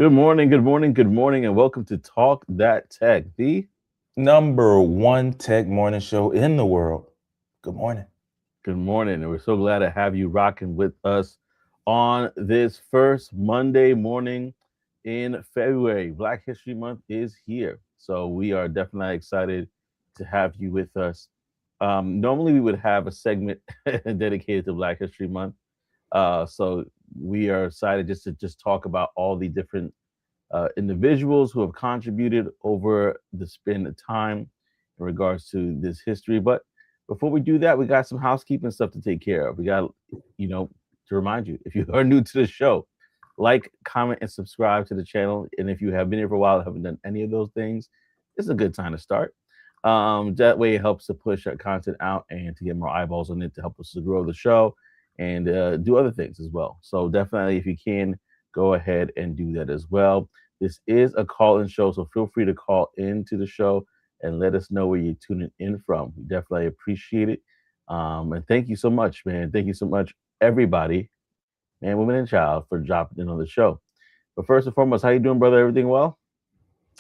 Good morning, good morning, good morning, and welcome to Talk That Tech. The Number one tech morning show in the world. Good morning. Good morning, and we're so glad to have you rocking with us on this first Monday morning in February. Black History Month is here, so we are definitely excited to have you with us. Normally, we would have a segment dedicated to Black History Month, so we are excited just to talk about all the different individuals who have contributed over the span of time in regards to this history. But before we do that, we got some housekeeping stuff to take care of. We got, you know, to remind you, if you are new to the show, like, comment, and subscribe to the channel. And if you have been here for a while and haven't done any of those things, it's a good time to start. That way it helps to push our content out and to get more eyeballs on it to help us to grow the show and do other things as well. So definitely, if you can, go ahead and do that as well. This is a call-in show, so feel free to call into the show and let us know where you're tuning in from. We definitely appreciate it. And thank you so much, man. Thank you so much, everybody, man, woman, and child, for dropping in on the show. But first and foremost, how you doing, brother? Everything well?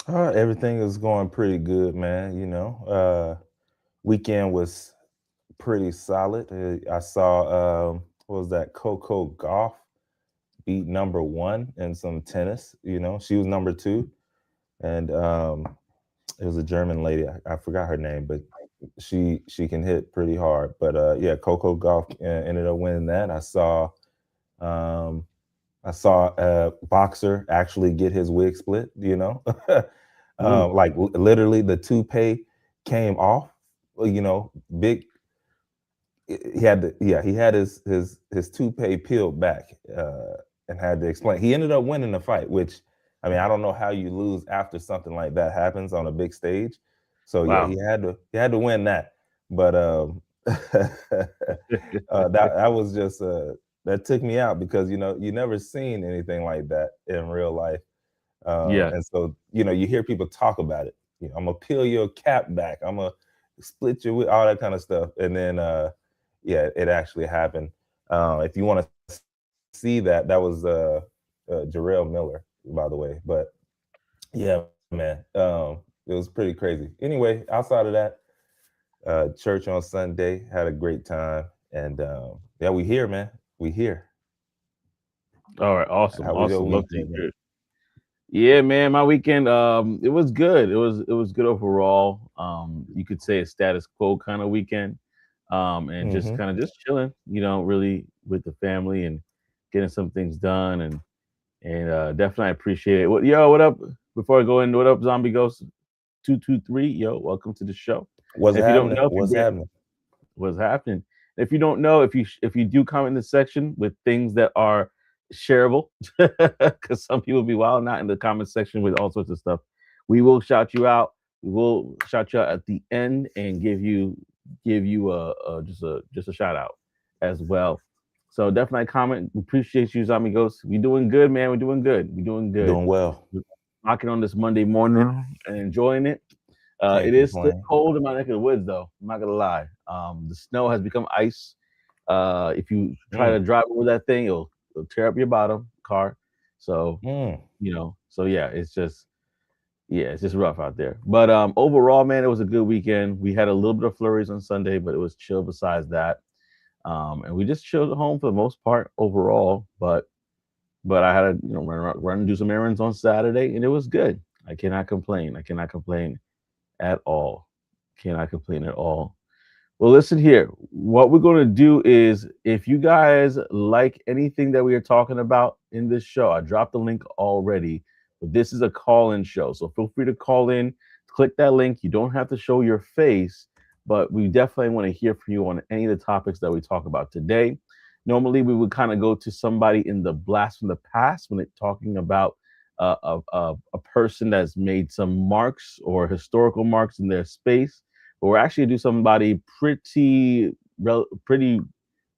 Everything is going pretty good, man. Weekend was pretty solid. I saw what was that? Coco Golf beat number one in some tennis. She was number two, and it was a German lady. I forgot her name, but she can hit pretty hard. But yeah, Coco Golf ended up winning that. Um, I saw a boxer actually get his wig split, Ooh, like literally the toupee came off, big. He had his toupee peeled back and had to explain. He ended up winning the fight, which, I mean, I don't know how you lose after something like that happens on a big stage. So yeah, wow. he had to win that. But that was just that took me out because you never seen anything like that in real life, Yeah, and so you hear people talk about it. I'm gonna peel your cap back. I'm gonna split you with all that kind of stuff, and then yeah, it actually happened. If you want to see that, that was Jarrell Miller, by the way. But yeah, man, it was pretty crazy. Anyway, outside of that, church on Sunday, had a great time, and yeah, we here, man. We here. all right, awesome, How was your awesome. Love to weekend, man? hear it. Yeah, man, my weekend, it was good. It was good overall. You could say a status quo kind of weekend. And just Mm-hmm. kind of just chilling, really with the family and getting some things done and definitely appreciate it. What up? Before I go in, what up, Zombie Ghost 223? Yo, welcome to the show. What's If you don't happening? know, if you What's happening? what's happening. If you don't know, if you do comment in the section with things that are shareable, because some people be wild not in the comment section with all sorts of stuff, we will shout you out. We will shout you out at the end and give you a shout out as well. So definitely comment. We appreciate you, Zombie Ghost. We doing good, man. We're doing good. We're doing good. Doing well. We're rocking on this Monday morning and enjoying it. Can't It is still complain. cold in my neck of the woods, though. I'm not gonna lie. The snow has become ice. If you try Mm, to drive over that thing, it'll tear up your bottom car. So mm. so yeah, it's just rough out there. But overall, man, it was a good weekend. We had a little bit of flurries on Sunday, but it was chill besides that. And we just chilled at home for the most part overall. But I had to run and do some errands on Saturday, and it was good. I cannot complain. I cannot complain at all. Cannot complain at all. Well, listen here. What we're going to do is if you guys like anything that we are talking about in this show, I dropped the link already, but this is a call in show. So feel free to call in, click that link. You don't have to show your face, but we definitely want to hear from you on any of the topics that we talk about today. Normally, we would kind of go to somebody in the blast from the past when it's talking about a person that's made some marks or historical marks in their space, but we're actually gonna do somebody pretty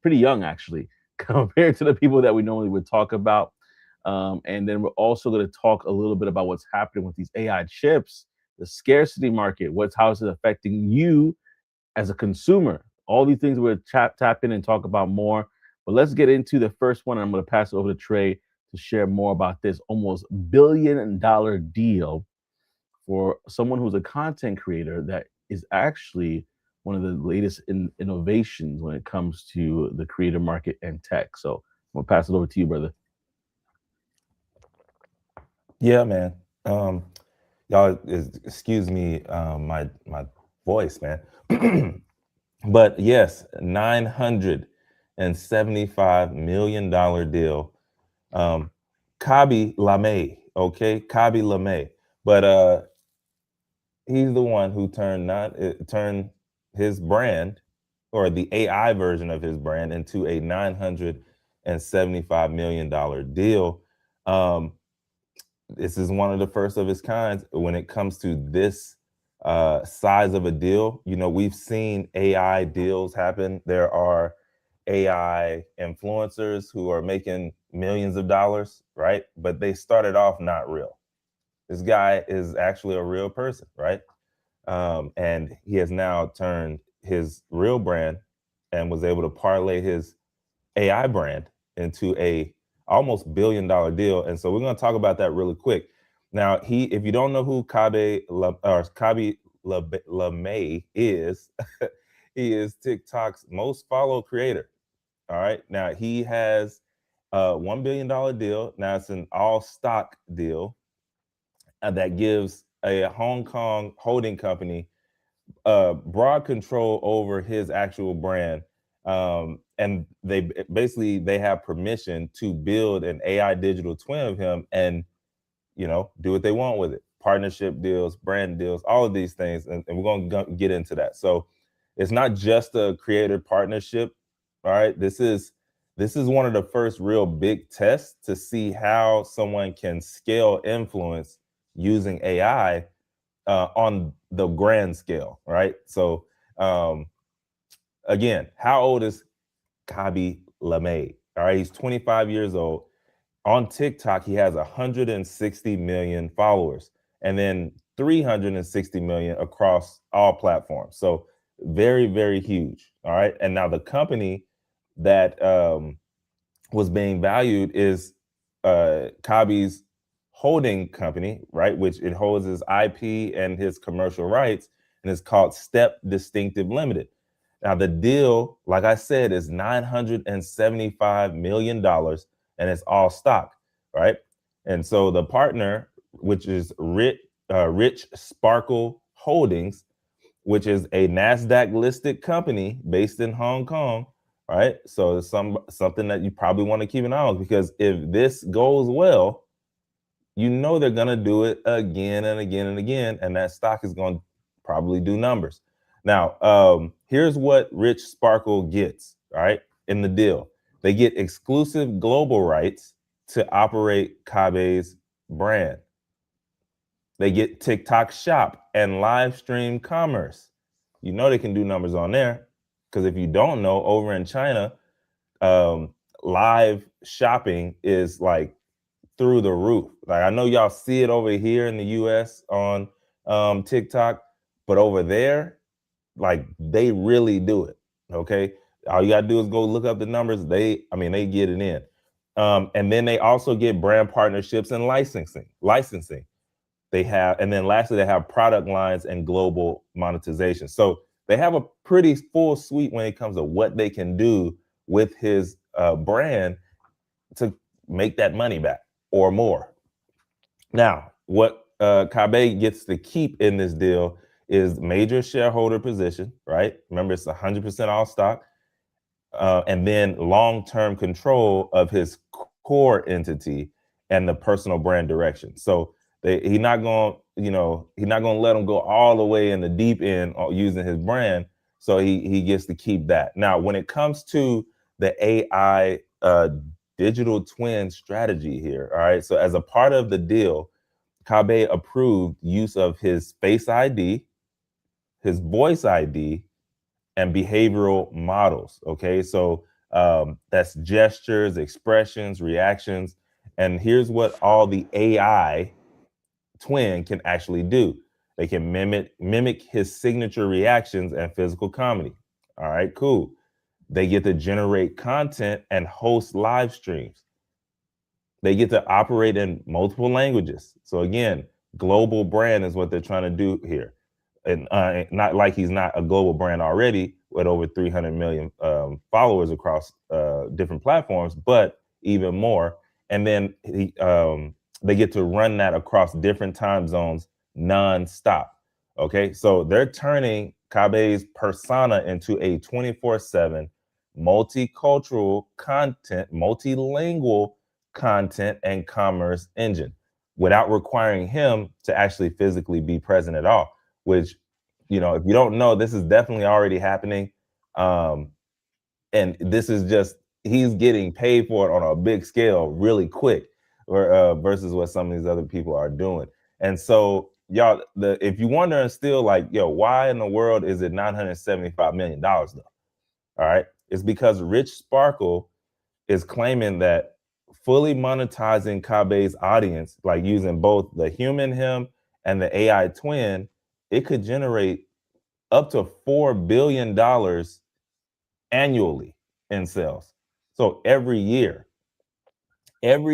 young actually compared to the people that we normally would talk about. And then we're also going to talk a little bit about what's happening with these AI chips, the scarcity market, how is it affecting you as a consumer. All these things we'll tap in and talk about more. But let's get into the first one. I'm going to pass it over to Trey to to share more about this almost $1 billion deal for someone who's a content creator that is actually one of the latest innovations when it comes to the creator market and tech. So I'm gonna pass it over to you, brother. Yeah, man. Y'all, excuse me, my voice, man. But yes, $975 million deal. Um, Khaby Lame, okay, Khaby Lame. But he's the one who turned his brand, or the AI version of his brand, into a $975 million deal. Um, this is one of the first of its kinds when it comes to this size of a deal. You know, we've seen AI deals happen. There are AI influencers who are making millions of dollars, right? But they started off not real. This guy is actually a real person, right? And he has now turned his real brand and was able to parlay his AI brand into a almost $1 billion deal. And so we're going to talk about that really quick. Now, if you don't know who Khaby Lame is, he is TikTok's most followed creator. All right. Now he has a $1 billion deal. Now it's an all stock deal that gives a Hong Kong holding company broad control over his actual brand. And they have permission to build an AI digital twin of him and, you know, do what they want with it. Partnership deals, brand deals, all of these things. And we're going to get into that. So it's not just a creator partnership. All right. This is one of the first real big tests to see how someone can scale influence using AI on the grand scale, right? So, again, how old is Khaby Lame? All right, he's 25 years old. On TikTok, he has 160 million followers, and then 360 million across all platforms. So, very, very huge. All right, and now the company that was being valued is Khaby's holding company, right? Which it holds his IP and his commercial rights, and it's called Step Distinctive Limited. Now, the deal, like I said, is $975 million, and it's all stock, right? And so the partner, which is Rich Sparkle Holdings, which is a NASDAQ listed company based in Hong Kong, right? So it's something that you probably want to keep an eye on, because if this goes well, you know they're going to do it again and again and again, and that stock is going to probably do numbers. Now, here's what Rich Sparkle gets, all right, in the deal. They get exclusive global rights to operate Khaby's brand. They get TikTok Shop and live stream commerce. You know they can do numbers on there, because if you don't know, over in China, live shopping is like through the roof. Like, I know y'all see it over here in the US on TikTok, but over there, like, they really do it. Okay. All you gotta do is go look up the numbers. They get it in. And then they also get brand partnerships and licensing. They have, and then lastly, they have product lines and global monetization. So they have a pretty full suite when it comes to what they can do with his brand to make that money back or more. Now, what Khaby gets to keep in this deal is major shareholder position, right? Remember, it's 100% all stock, and then long-term control of his core entity and the personal brand direction. So he's not going to let him go all the way in the deep end using his brand. So he gets to keep that. Now, when it comes to the AI digital twin strategy here, all right. So as a part of the deal, Khaby approved use of his Face ID, his Voice ID, and behavioral models. Okay, so that's gestures, expressions, reactions, and here's what all the AI twin can actually do. They can mimic his signature reactions and physical comedy. All right, cool. They get to generate content and host live streams. They get to operate in multiple languages. So again, global brand is what they're trying to do here. And not like he's not a global brand already with over 300 million followers across different platforms, but even more. And then they get to run that across different time zones nonstop. Okay, so they're turning Khaby's persona into a 24/7 multicultural content, multilingual content and commerce engine without requiring him to actually physically be present at all, which, if you don't know, this is definitely already happening. And this is just, he's getting paid for it on a big scale really quick, or versus what some of these other people are doing. And so, y'all, if you wondering still, like, why in the world is it $975 million though? All right, it's because Rich Sparkle is claiming that fully monetizing Khaby's audience, like using both the human him and the AI twin, it could generate up to $4 billion annually in sales. So every year, $4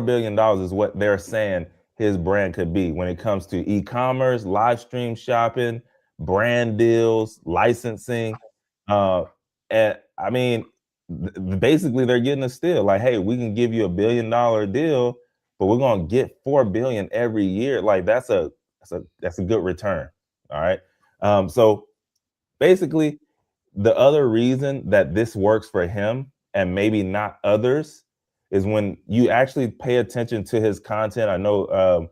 billion is what they're saying his brand could be when it comes to e-commerce, live stream shopping, brand deals, licensing. And I mean, basically they're getting a steal. Like, hey, we can give you $1 billion deal, but we're gonna get 4 billion every year. Like that's a good return. All right. So basically, the other reason that this works for him and maybe not others is when you actually pay attention to his content. I know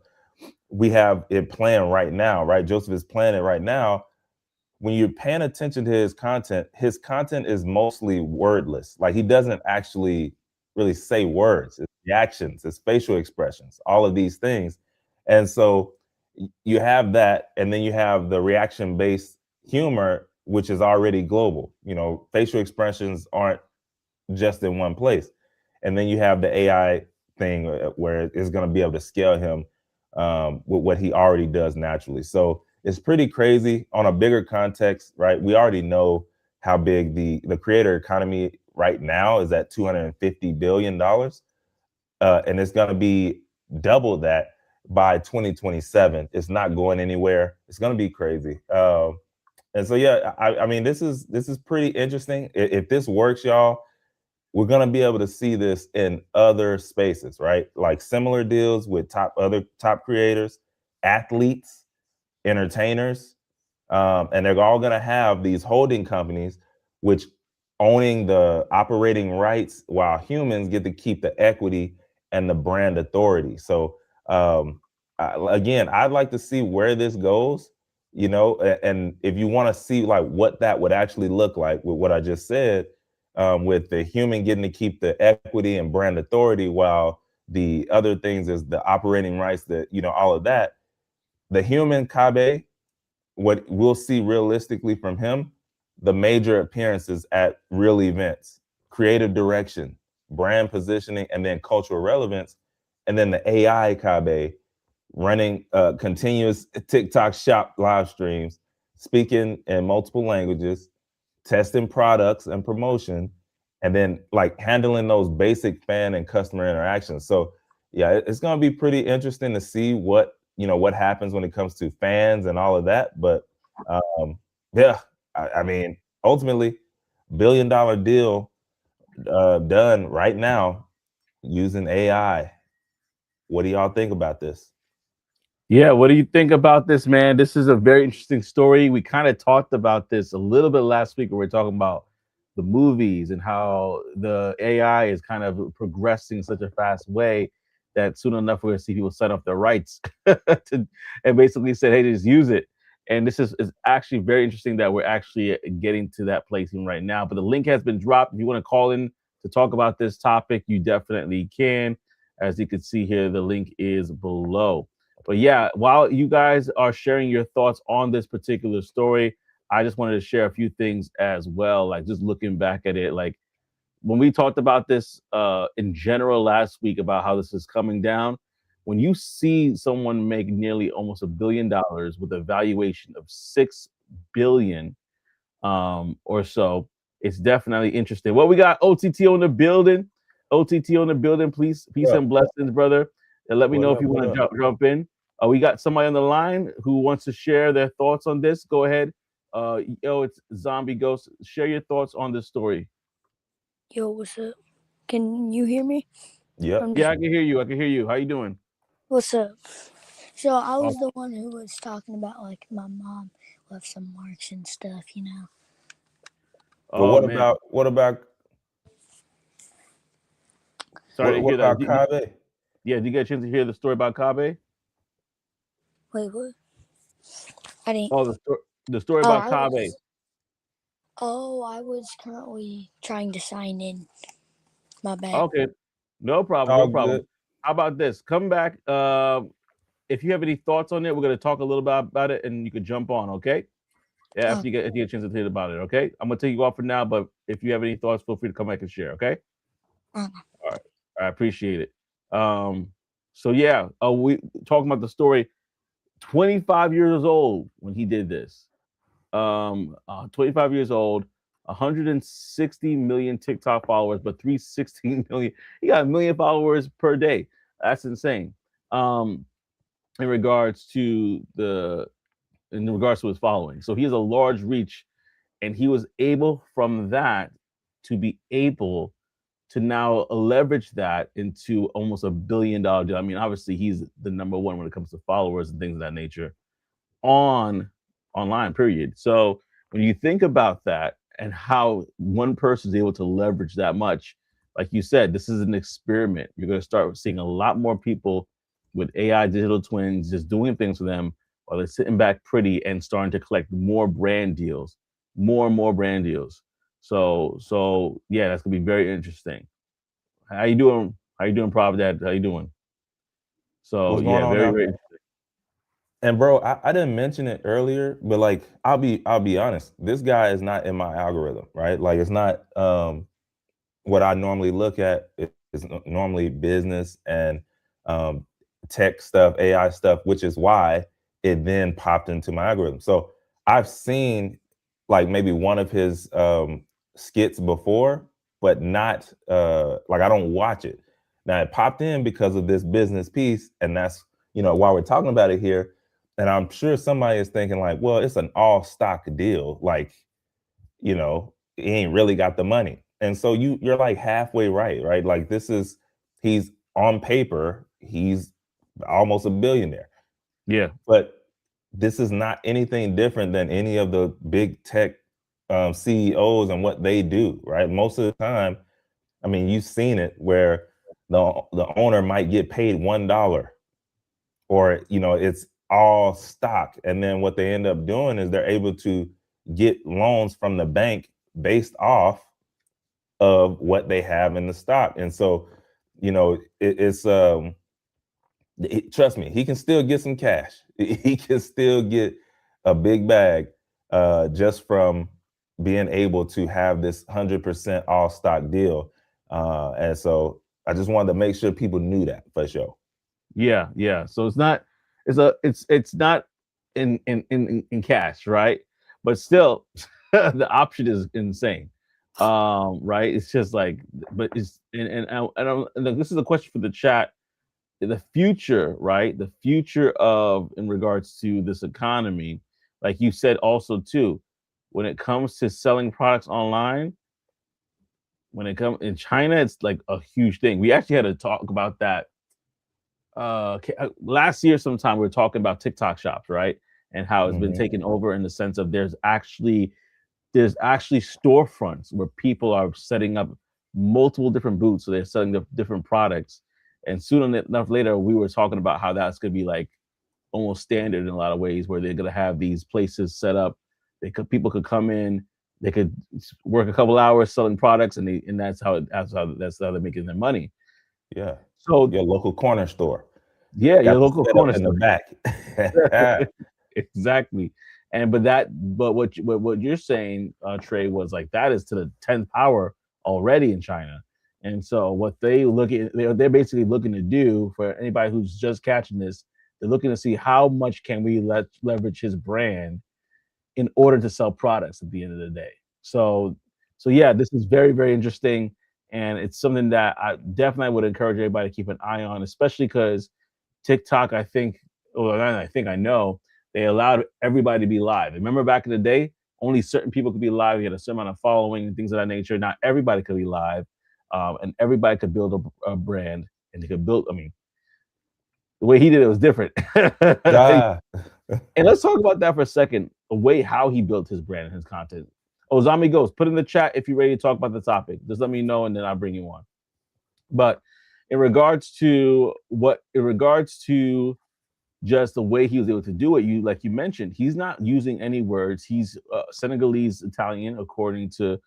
we have it playing right now, right? Joseph is playing it right now. When you're paying attention to his content is mostly wordless. Like he doesn't actually really say words. It's reactions, it's facial expressions, all of these things. And so you have that, and then you have the reaction-based humor, which is already global. Facial expressions aren't just in one place. And then you have the AI thing where it's going to be able to scale him with what he already does naturally. So it's pretty crazy on a bigger context, right? We already know how big the creator economy right now is at $250 billion. And it's going to be double that by 2027. It's not going anywhere. It's going to be crazy. And so, yeah, I mean, this is pretty interesting. If this works, y'all, we're going to be able to see this in other spaces, right? Like similar deals with other top creators, athletes, entertainers, and they're all going to have these holding companies, which owning the operating rights, while humans get to keep the equity and the brand authority. So again, I'd like to see where this goes, and if you want to see like what that would actually look like with what I just said, with the human getting to keep the equity and brand authority, while the other things is the operating rights, that all of that. The human Khaby, what we'll see realistically from him, the major appearances at real events, creative direction, brand positioning, and then cultural relevance. And then the AI Khaby running continuous TikTok shop live streams, speaking in multiple languages, testing products and promotion, and then like handling those basic fan and customer interactions. So yeah, it's going to be pretty interesting to see what happens when it comes to fans and all of that. But yeah, I mean, ultimately, $1 billion deal done right now using AI. What do y'all think about this? Yeah, what do you think about this, man? This is a very interesting story. We kind of talked about this a little bit last week when we were talking about the movies and how the AI is kind of progressing in such a fast way that soon enough we're going to see people set up their rights and basically say, hey, just use it. And this is actually very interesting that we're actually getting to that place even right now. But the link has been dropped. If you want to call in to talk about this topic, you definitely can. As you can see here, the link is below. But yeah, while you guys are sharing your thoughts on this particular story, I just wanted to share a few things as well. Like just looking back at it, like when we talked about this in general last week about how this is coming down, when you see someone make nearly almost $1 billion with a valuation of 6 billion or so, it's definitely interesting. Well, we got OTT on the building. OTT on the building. Please, peace Yeah. and blessings, brother. And let me What know if up? you What want to up? jump in. We got somebody on the line who wants to share their thoughts on this. Go ahead. It's Zombie Ghost. Share your thoughts on this story. Yo, what's up? Can you hear me? Yep. I'm Yeah, just. I can hear you. I can hear you. How you doing? What's up? So I Oh, was the one who was talking about like my mom left some marks and stuff. But oh man, sorry to what hear that. about Khaby? Yeah, did you get a chance to hear the story about Khaby? Wait, what? I didn't. Oh, the story Oh, about I Khaby. was. Oh, I was currently trying to sign in. My bad. Okay, no problem, no All problem. good. How about this? Come back. If you have any thoughts on it, we're gonna talk a little about it, and you can jump on. Okay. Yeah, Oh, if you get a chance to hear about it. Okay. I'm gonna take you off for now, but if you have any thoughts, feel free to come back and share. Okay. uh, All right. I appreciate it. So yeah, we talking about the story. 25 years old when he did this. 25 years old, 160 million TikTok followers, but 316 million. He got a million followers per day. That's insane. Um, in regards to his following, so he has a large reach, and he was able from that to be able to now leverage that into almost $1 billion deal. I mean, obviously, he's the number one when it comes to followers and things of that nature on online, period. So when you think about that and how one person is able to leverage that much, like you said, this is an experiment. You're going to start seeing a lot more people with AI digital twins just doing things for them while they're sitting back pretty and starting to collect more brand deals, more and more brand deals. So yeah, that's gonna be very interesting. How you doing? How you doing, Prof? Dad? How you doing? So What's going yeah, on very now? very. And bro, I didn't mention it earlier, but like I'll be honest, this guy is not in my algorithm, right? Like it's not what I normally look at is normally business and um, tech stuff, AI stuff, which is why it then popped into my algorithm. So I've seen like maybe one of his skits before, but not like I don't watch it. Now it popped in because of this business piece, and that's why we're talking about it here. And I'm sure somebody is thinking like, well, it's an all stock deal, like he ain't really got the money. And so you're like halfway right? Like he's on paper, he's almost a billionaire. Yeah. But this is not anything different than any of the big tech CEOs and what they do, right? Most of the time, I mean, you've seen it where the owner might get paid $1 or it's all stock, and then what they end up doing is they're able to get loans from the bank based off of what they have in the stock. And so it's trust me, he can still get some cash. He can still get a big bag just from being able to have this 100% all stock deal. And so I just wanted to make sure people knew that for sure. Yeah, yeah. So it's not in cash, right? But still, the option is insane. Right? It's just like, but it's and this is a question for the chat. The future, right? The future of in regards to this economy, like you said, also too, when it comes to selling products online, when it comes in China, it's like a huge thing. We actually had to talk about that last year sometime. We were talking about TikTok shops, right? And how it's been Mhm. taken over in the sense of there's actually storefronts where people are setting up multiple different booths, so they're selling the different products. And soon enough later, we were talking about how that's gonna be like almost standard in a lot of ways, where they're gonna have these places set up. People could come in, they could work a couple hours selling products, and that's how they're making their money. Yeah. So Your local corner store. yeah, your Got the local setup corner in the store. back. Exactly. But what you're saying, Trey, was like that is to the 10th power already in China. And so what they're basically looking to do, for anybody who's just catching this, they're looking to see how much can we leverage his brand in order to sell products at the end of the day. So yeah, this is very, very interesting. and it's something that I definitely would encourage everybody to keep an eye on, especially because TikTok, I think, or not I think I know, they allowed everybody to be live. Remember back in the day, only certain people could be live. You had a certain amount of following and things of that nature. Not everybody could be live, and everybody could build a brand, and they could build. I mean, the way he did it was different. Ah, And let's talk about that for a second. The way how he built his brand and his content. Ozami Ghost, put in the chat if you're ready to talk about the topic. Just let me know, and then I'll bring you on. But in regards to just the way he was able to do it, you like you mentioned, he's not using any words. He's Senegalese Italian, according to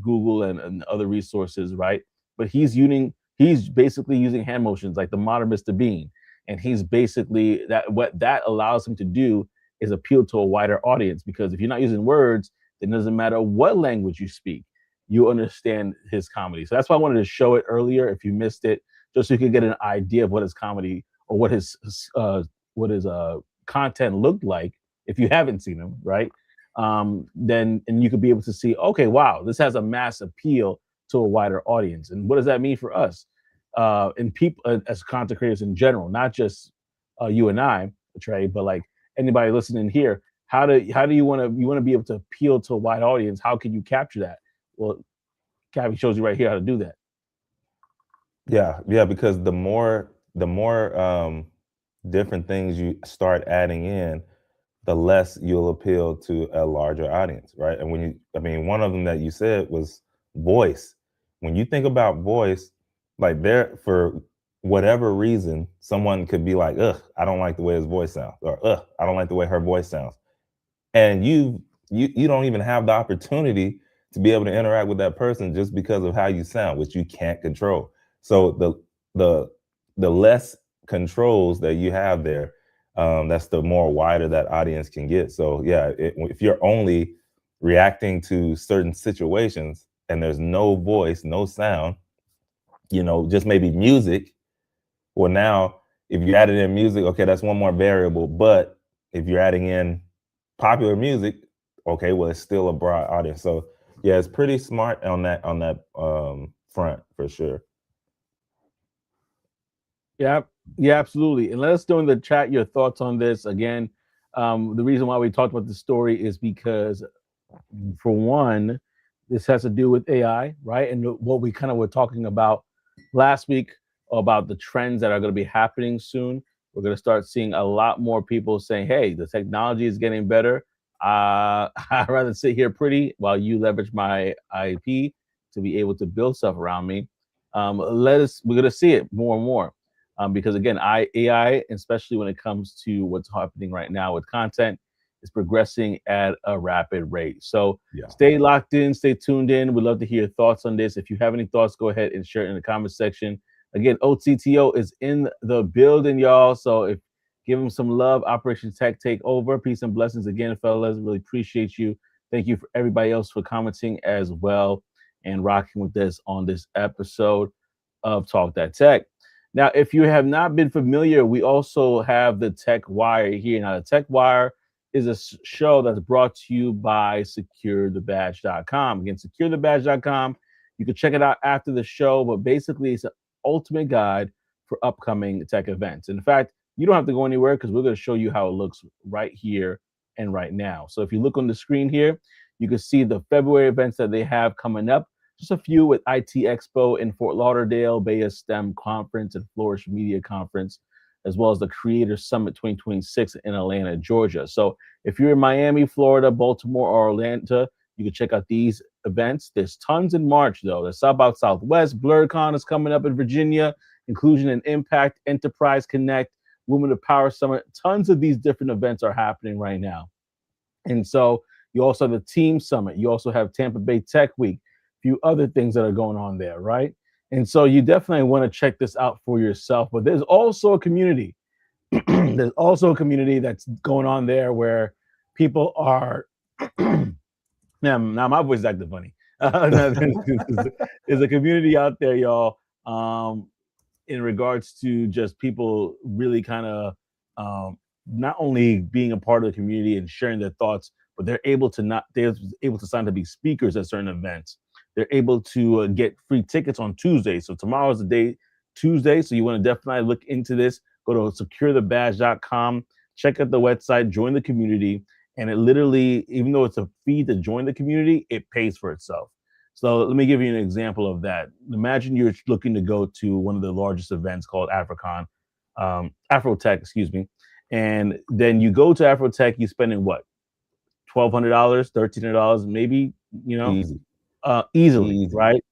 Google and other resources, right? But he's basically using hand motions like the modern Mr. Bean, and he's basically that what that allows him to do is appeal to a wider audience, because if you're not using words, it doesn't matter what language you speak, you understand his comedy. So that's why I wanted to show it earlier. If you missed it, just so you could get an idea of what his comedy or what his content looked like if you haven't seen him, right? Then and you could be able to see, okay, wow, this has a mass appeal to a wider audience. And what does that mean for us and people as content creators in general, not just you and I, Trey, but like anybody listening here? How do you want to be able to appeal to a wide audience? How can you capture that? Well, Khaby shows you right here how to do that. yeah, because the more different things you start adding in, the less you'll appeal to a larger audience, right? And one of them that you said was voice. When you think about voice, like there, for whatever reason, someone could be like, ugh, I don't like the way his voice sounds, or ugh, I don't like the way her voice sounds. And you don't even have the opportunity to be able to interact with that person just because of how you sound, which you can't control. So the less controls that you have there, that's the more wider that audience can get. So yeah, if you're only reacting to certain situations and there's no voice, no sound, just maybe music. Well, now if you added in music, okay, that's one more variable. But if you're adding in popular music, okay, well, it's still a broad audience. So yeah, it's pretty smart on that front for sure. Yeah, absolutely. And let us know in the chat your thoughts on this. Again, the reason why we talked about this story is because, for one, this has to do with AI, right? And what we kind of were talking about last week about the trends that are going to be happening soon. We're going to start seeing a lot more people saying, hey, the technology is getting better. I'd rather sit here pretty while you leverage my IP to be able to build stuff around me. We're going to see it more and more. Because again, AI, especially when it comes to what's happening right now with content, is progressing at a rapid rate. So Stay locked in, stay tuned in. We'd love to hear your thoughts on this. If you have any thoughts, go ahead and share it in the comment section. Again, OTTO is in the building, y'all. So give them some love. Operation Tech Take Over. Peace and blessings again, fellas. Really appreciate you. Thank you for everybody else for commenting as well and rocking with us on this episode of Talk That Tech. Now, if you have not been familiar, we also have the Tech Wire here. Now, the Tech Wire is a show that's brought to you by SecureTheBadge.com. Again, SecureTheBadge.com. You can check it out after the show, but basically it's an ultimate guide for upcoming tech events. In fact, you don't have to go anywhere because we're going to show you how it looks right here and right now. So if you look on the screen here, you can see the February events that they have coming up. Just a few with IT Expo in Fort Lauderdale, Bay of STEM Conference, and Flourish Media Conference, as well as the Creator Summit 2026 in Atlanta, Georgia. So if you're in Miami, Florida, Baltimore, or Atlanta, you can check out these events. There's tons in March, though. There's South by Southwest, BlurCon is coming up in Virginia, Inclusion and Impact, Enterprise Connect, Women of Power Summit. Tons of these different events are happening right now. And so you also have the Team Summit. You also have Tampa Bay Tech Week. Few other things that are going on there, right? And so you definitely want to check this out for yourself. But there's also a community. There's also a community that's going on there where people are. Now my voice is acting funny. There's a community out there, y'all. In regards to just people really kind of not only being a part of the community and sharing their thoughts, but they're able to sign to be speakers at certain events. they're able to get free tickets on Tuesday. So tomorrow is the day, Tuesday. So you want to definitely look into this. Go to securethebadge.com, check out the website, join the community. And it literally, even though it's a fee to join the community, it pays for itself. So let me give you an example of that. Imagine you're looking to go to one of the largest events called Africon, Afrotech, excuse me. And then you go to Afrotech, you spending what? $1,200, $1,300, maybe, Easy. easily, Easy. right?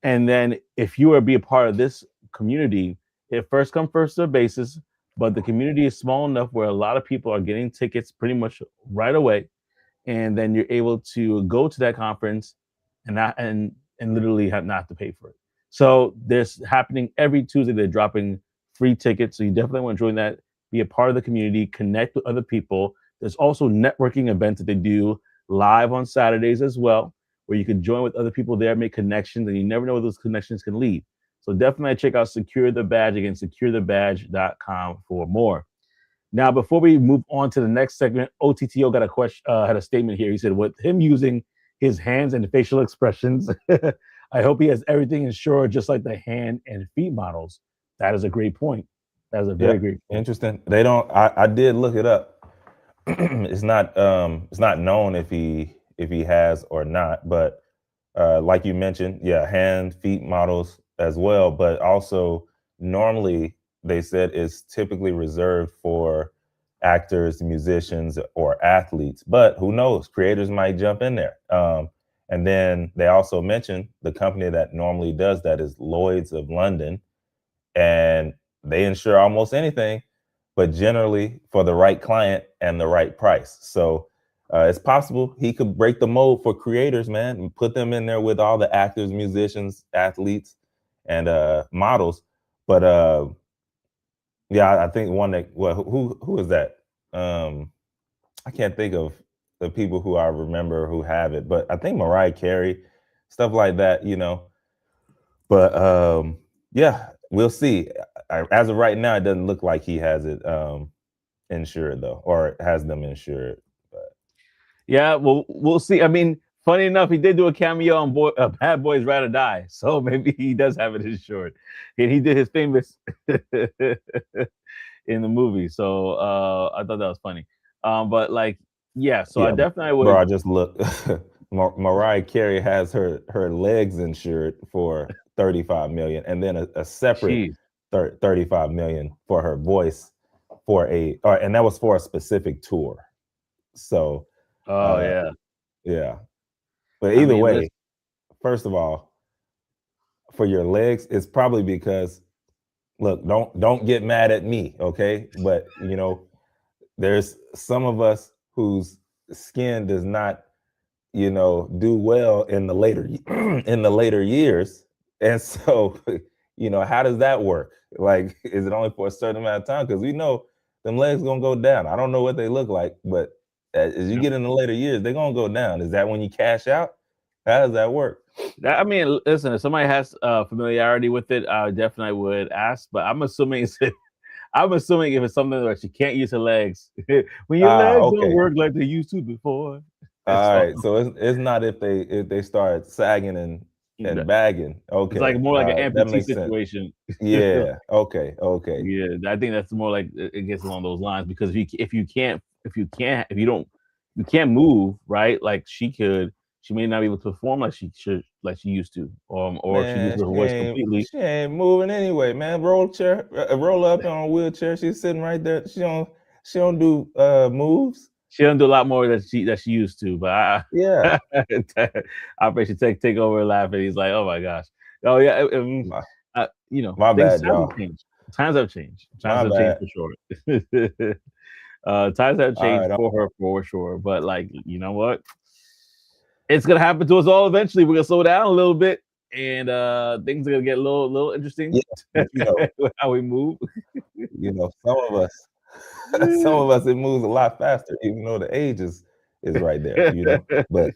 And then if you were to be a part of this community, it first come first serve basis, but the community is small enough where a lot of people are getting tickets pretty much right away, and then you're able to go to that conference and not and literally have not to pay for it. So there's happening every Tuesday. They're dropping free tickets, so you definitely want to join that. Be a part of the community, connect with other people. There's also networking events that they do live on Saturdays as well, where you can join with other people there, make connections, and you never know where those connections can lead. So definitely check out Secure the Badge, again, securethebadge.com for more. Now, before we move on to the next segment, OTTO got a question, had a statement here. He said, with him using his hands and facial expressions, I hope he has everything insured, just like the hand and feet models. That is a great point. That is a very great point. Interesting. They don't. I did look it up. It's not known if he has or not, but like you mentioned, hand, feet models as well, but also normally they said it's typically reserved for actors, musicians, or athletes, but who knows, creators might jump in there. And then they also mentioned the company that normally does that is Lloyd's of London, and they insure almost anything, but generally for the right client and the right price. So it's possible he could break the mold for creators, man, and put them in there with all the actors, musicians, athletes, and models. But I think one that, well, who is that? I can't think of the people who I remember who have it, but I think Mariah Carey, stuff like that, But we'll see. As of right now, it doesn't look like he has it insured though, or has them insured. But yeah, well, we'll see. I mean, funny enough, he did do a cameo on Bad Boys Ride or Die, so maybe he does have it insured. And he did his famous in the movie, so I thought that was funny. But like, so I definitely would. Bro, I just looked. Mariah Carey has her legs insured for $35 million, and then a separate $35 million for her voice and that was for a specific tour. So, yeah. But either way, first of all, for your legs, it's probably because, look, don't get mad at me, okay? But there's some of us whose skin does not, do well in the later years, and so how does that work? Like, is it only for a certain amount of time? Because we know them legs gonna go down. I don't know what they look like, but as you get in the later years, they're gonna go down. Is that when you cash out? How does that work? I mean, listen, if somebody has familiarity with it, I definitely would ask. But I'm assuming if it's something that you can't use your legs, when your legs don't work like they used to before. All right, so it's not if they start sagging and bagging. Okay, it's like more like an amputee situation. Yeah. Okay. Yeah, I think that's more like it gets along those lines, because if you can't move, right? Like she may not be able to perform like she used to, or she loses her voice completely. She ain't moving anyway, man. Roll up on a wheelchair. She's sitting right there. She don't do moves. She don't do a lot more that she used to. But Operation take over laughing. He's like, oh my gosh, oh yeah. My bad, y'all. Times have changed. Times have changed for sure. Times have changed for her for sure. But like, you know what? It's gonna happen to us all eventually. We're gonna slow down a little bit, and things are gonna get a little interesting. Yeah, how we move. Some of us it moves a lot faster, even though the age is right there. But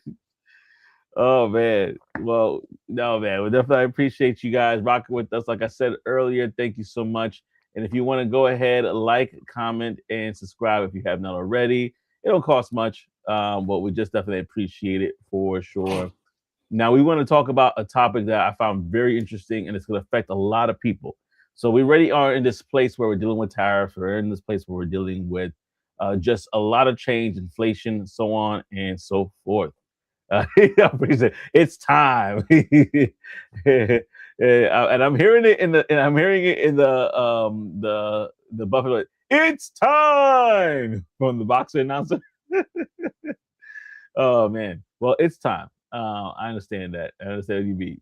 oh man, well, no man, we definitely appreciate you guys rocking with us. Like I said earlier, thank you so much. And if you want to go ahead, like, comment, and subscribe if you have not already. It don't cost much, but we just definitely appreciate it for sure. Now we want to talk about a topic that I found very interesting, and it's going to affect a lot of people. So we already are in this place where we're dealing with tariffs. We're in this place where we're dealing with just a lot of change, inflation, so on and so forth. It's time, and I'm hearing it in the Buffalo. It's time from the boxer announcer. Oh man, well it's time. I understand that. I understand what you mean.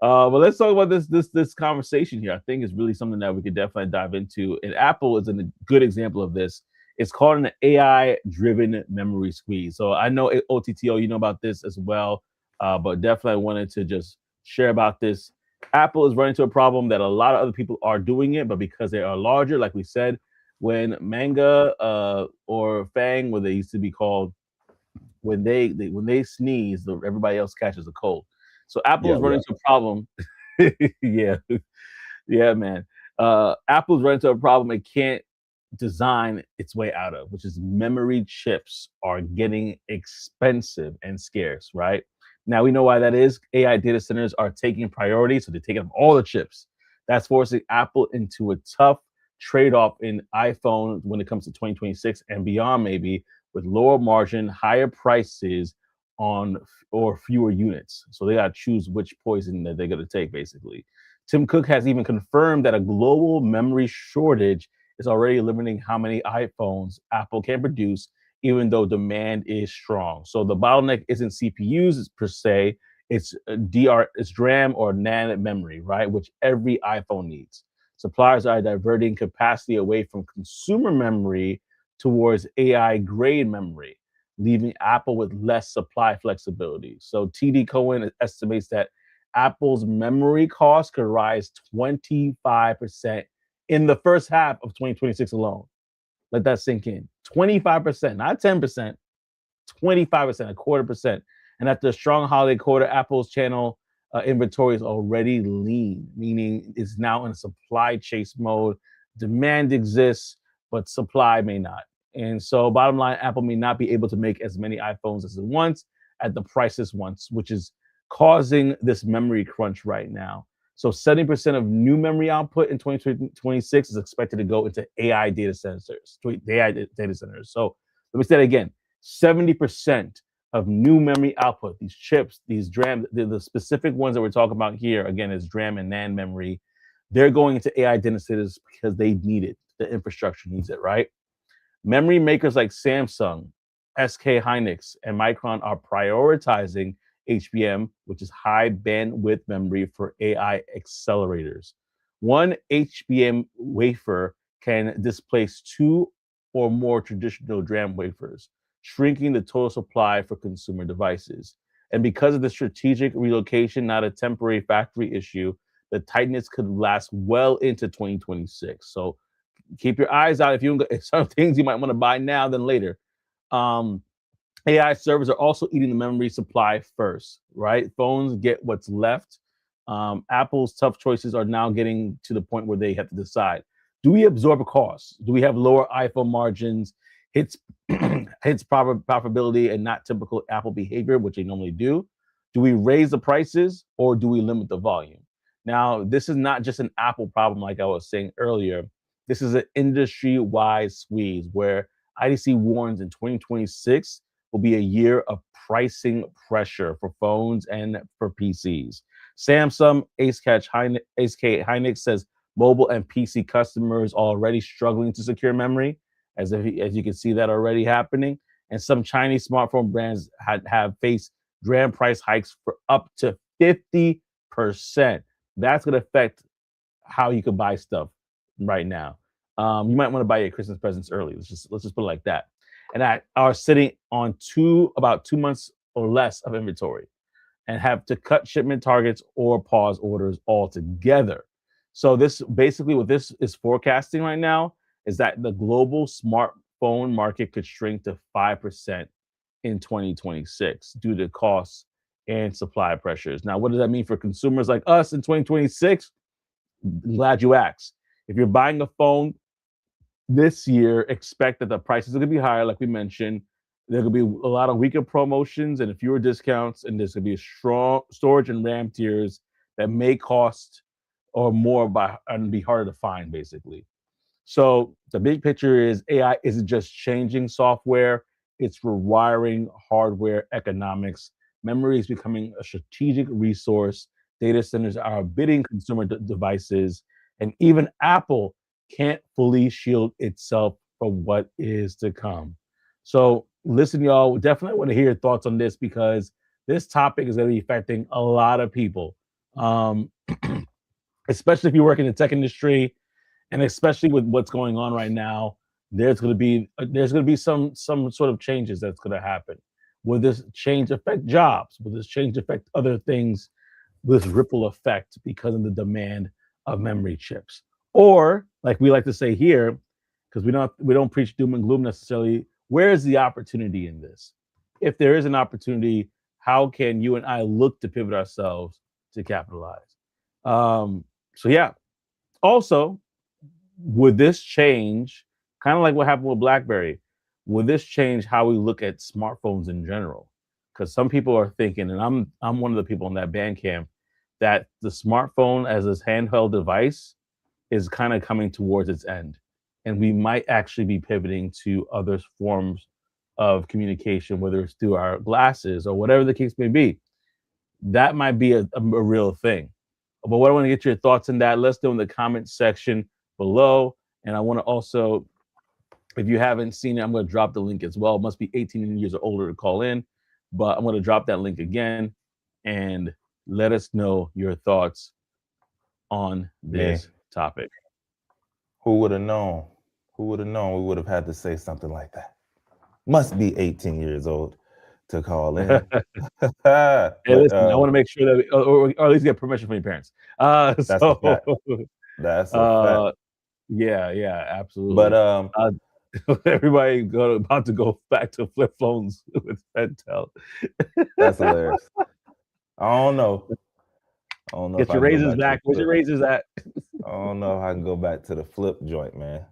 But let's talk about this conversation here. I think it's really something that we could definitely dive into. And Apple is a good example of this. It's called an AI-driven memory squeeze. So I know OTTO, you know about this as well, but definitely wanted to just share about this. Apple is running into a problem that a lot of other people are doing it, but because they are larger, like we said, when Manga or Fang, what they used to be called, when they sneeze, everybody else catches a cold. So Apple is running into a problem. Yeah, yeah, man. Apple's running into a problem it can't design its way out of, which is memory chips are getting expensive and scarce, right? Now we know why that is. AI data centers are taking priority, so they're taking up all the chips. That's forcing Apple into a tough trade-off in iPhone when it comes to 2026 and beyond, maybe with lower margin, higher prices on or fewer units. So they got to choose which poison that they're going to take, basically. Tim Cook has even confirmed that a global memory shortage is already limiting how many iPhones Apple can produce, even though demand is strong. So the bottleneck isn't CPUs per se, it's it's DRAM or NAND memory, right? Which every iPhone needs. Suppliers are diverting capacity away from consumer memory towards AI grade memory, leaving Apple with less supply flexibility. So TD Cohen estimates that Apple's memory costs could rise 25% in the first half of 2026 alone. Let that sink in. 25%, not 10%, 25%, a quarter percent. And after a strong holiday quarter, Apple's channel inventory is already lean, meaning it's now in a supply chase mode. Demand exists, but supply may not. And so, bottom line, Apple may not be able to make as many iPhones as it wants at the prices once, which is causing this memory crunch right now. So 70% of new memory output in 2026 is expected to go into AI data centers. AI data centers. So let me say that again: 70% of new memory output, these chips, these DRAM, the specific ones that we're talking about here, again, is DRAM and NAND memory. They're going into AI data centers because they need it. The infrastructure needs it, right? Memory makers like Samsung, SK Hynix, and Micron are prioritizing HBM, which is high bandwidth memory for AI accelerators. One HBM wafer can displace two or more traditional DRAM wafers, shrinking the total supply for consumer devices. And because of the strategic relocation, not a temporary factory issue, the tightness could last well into 2026. So keep your eyes out if some things you might want to buy now than later. Um, AI servers are also eating the memory supply first, right? Phones get what's left. Apple's tough choices are now getting to the point where they have to decide: do we absorb a cost? Do we have lower iPhone margins, hits profitability, and not typical Apple behavior, which they normally do? Do we raise the prices or do we limit the volume? Now, this is not just an Apple problem, like I was saying earlier. This is an industry-wide squeeze where IDC warns in 2026 will be a year of pricing pressure for phones and for PCs. Samsung, SK Hynix says mobile and PC customers are already struggling to secure memory, as you can see that already happening. And some Chinese smartphone brands have faced DRAM price hikes for up to 50%. That's going to affect how you can buy stuff right now. You might want to buy your Christmas presents early. Let's just put it like that. And that are sitting on about 2 months or less of inventory and have to cut shipment targets or pause orders altogether. So this basically what this is forecasting right now is that the global smartphone market could shrink to 5% in 2026 due to costs and supply pressures. Now, what does that mean for consumers like us in 2026? Glad you asked. If you're buying a phone this year, expect that the prices are going to be higher, like we mentioned. There could be a lot of weaker promotions and fewer discounts, and there's going to be strong storage and RAM tiers that may cost or more by and be harder to find, basically. So the big picture is AI isn't just changing software, it's rewiring hardware economics. Memory is becoming a strategic resource. Data centers are bidding consumer devices, and even Apple can't fully shield itself from what is to come. So, listen, y'all, we definitely want to hear your thoughts on this because this topic is going to be affecting a lot of people, um, especially if you work in the tech industry and especially with what's going on right now, there's going to be some sort of changes that's going to happen. Will this change affect jobs? Will this change affect other things? This ripple effect because of the demand of memory chips, or like we like to say here, because we don't preach doom and gloom necessarily. Where is the opportunity in this? If there is an opportunity, how can you and I look to pivot ourselves to capitalize? So yeah. Also, would this change, kind of like what happened with BlackBerry, would this change how we look at smartphones in general? Because some people are thinking, and I'm one of the people in that band camp, that the smartphone as this handheld device is kind of coming towards its end, and we might actually be pivoting to other forms of communication, whether it's through our glasses or whatever the case may be. That might be a real thing. But what I want to get your thoughts on that, let's do in the comment section below. And I want to also, if you haven't seen it, I'm going to drop the link as well. It must be 18 years or older to call in, but I'm going to drop that link again and let us know your thoughts on this topic. Who would have known? Who would have known we would have had to say something like that? Must be 18 years old to call in. Hey, listen, I want to make sure that, or at least get permission from your parents. That's a fact. That's a fact. Yeah, absolutely. But everybody about to go back to flip phones with FedTel. That's hilarious. I don't know. Get your razors back. Where's your razors at? I don't know if I can go back to the flip joint, man.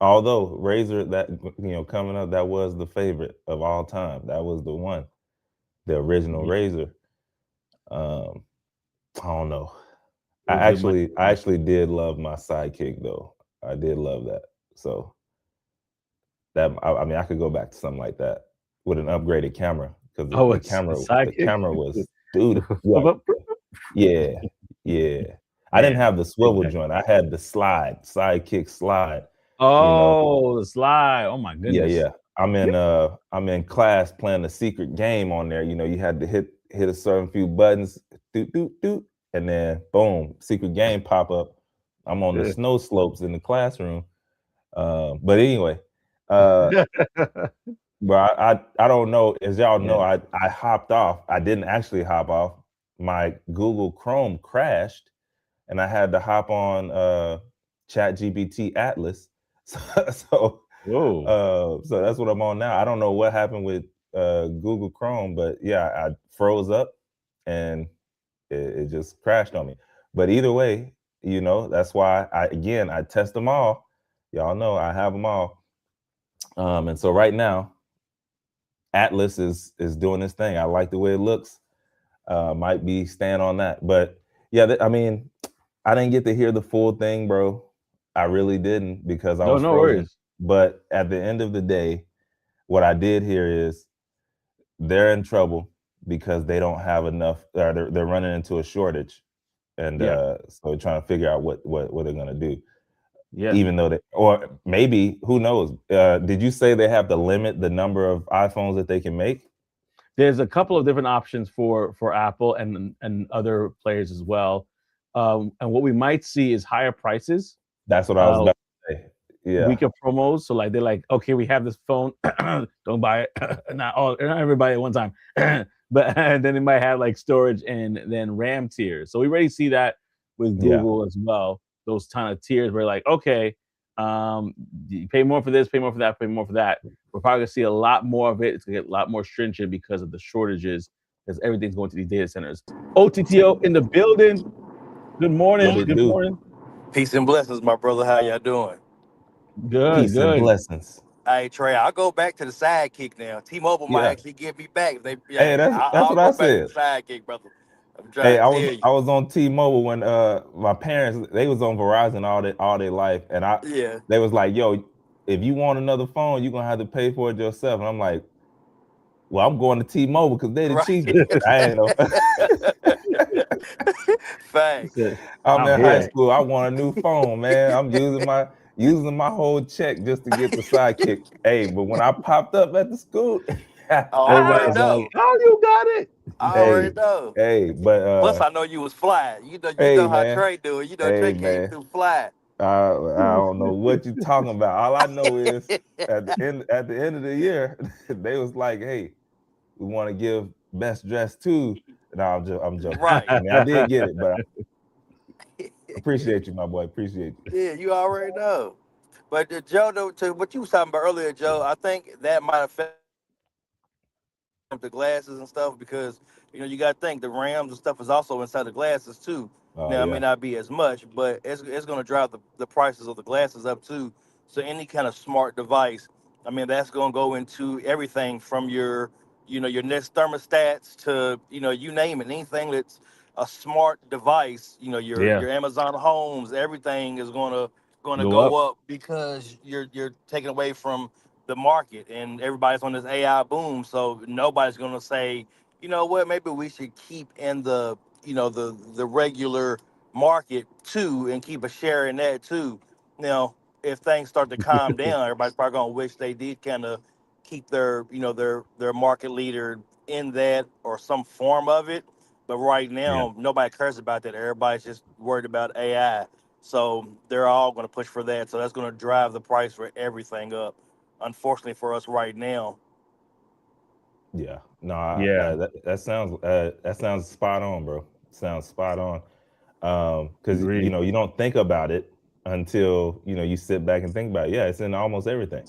Although razor, that coming up, that was the favorite of all time. That was the one, the original razor. I don't know. I actually did love my Sidekick though. I did love that. So that I could go back to something like that with an upgraded camera because the camera was dude. Yeah. I didn't have the swivel joint. I had the Sidekick slide. Oh, the slide. Oh my goodness. Yeah. I'm in class playing a secret game on there. You had to hit a certain few buttons, doot, and then boom, secret game pop up. I'm on the snow slopes in the classroom. But anyway, but I don't know. As y'all know, I hopped off. I didn't actually hop off. My Google Chrome crashed, and I had to hop on ChatGPT Atlas. So that's what I'm on now. I don't know what happened with Google Chrome, but yeah, I froze up and it just crashed on me. But either way, that's why I test them all. Y'all know I have them all. And so right now, Atlas is doing this thing. I like the way it looks. Might be staying on that. But yeah, I didn't get to hear the full thing, bro. I really didn't because I was frozen. Worries. But at the end of the day, what I did hear is they're in trouble because they don't have enough. They're running into a shortage, and so they're trying to figure out what they're gonna do. Yeah. Even though or maybe, who knows? Did you say they have to limit the number of iPhones that they can make? There's a couple of different options for Apple and other players as well. And what we might see is higher prices. That's what I was about to say. Yeah. Weaker promos. So they're like, okay, we have this phone, don't buy it. not everybody at one time. But and then they might have like storage and then RAM tiers. So we already see that with Google as well. Those kind of tiers where like, okay, you pay more for this, pay more for that, pay more for that. We're probably gonna see a lot more of it. It's gonna get a lot more stringent because of the shortages, because everything's going to these data centers. OTTO in the building. Good morning. Morning. Peace and blessings, my brother. How y'all doing? Good. Peace and blessings. Hey Trey, I'll go back to the sidekick now. T-Mobile might Yeah. actually get me back if they. Hey, Yeah, that's I'll what I go back to the said. sidekick, brother. I'm Hey, trying to tell you. I was on T-Mobile when my parents they was on Verizon all their life, and Yeah. they was like, "Yo, if you want another phone, you're gonna have to pay for it yourself." And I'm like, "Well, I'm going to T-Mobile because they the Right. cheapest." I ain't know. He Facts. said, I'm I'm in high here. school. I want a new phone, man. I'm using my whole check just to get the sidekick. Hey, but when I popped up at the school, I already Everybody's like, know. "Oh, you got it." I hey, already know. but Plus, I know you was fly. You hey, know how man, Trey do it. You know hey, Trey came man. through fly. I don't know what you're talking about. All I know is at the end of the year, they was like, "Hey, we want to give best dressed too." No, I'm joking. Right. I mean, I did get it, but I appreciate you, my boy. Appreciate you. Yeah, you already know. But Joe, though, to what you was talking about earlier, Joe, I think that might affect the glasses and stuff because you got to think the RAMs and stuff is also inside the glasses too. Oh Now it may yeah, not be as much, but it's going to drive the prices of the glasses up too. So any kind of smart device, I mean, that's going to go into everything from your your Nest thermostats to you name it, anything that's a smart device. Yeah, Your Amazon homes, everything is going to go up. go up because you're taking away from the market and everybody's on this AI boom. So nobody's gonna say, you know what, maybe we should keep in the the regular market too and keep a share in that too. Now, if things start to calm down, everybody's probably gonna wish they did kind of keep their their market leader in that or some form of it. But right Yeah, now, nobody cares about that. Everybody's just worried about AI. So they're all going to push for that. So that's going to drive the price for everything up. Unfortunately for us right now. yeah. No, yeah, that sounds spot on, bro. Sounds spot on. Because agreed. you don't think about it until you sit back and think about it. Yeah, it's in almost everything,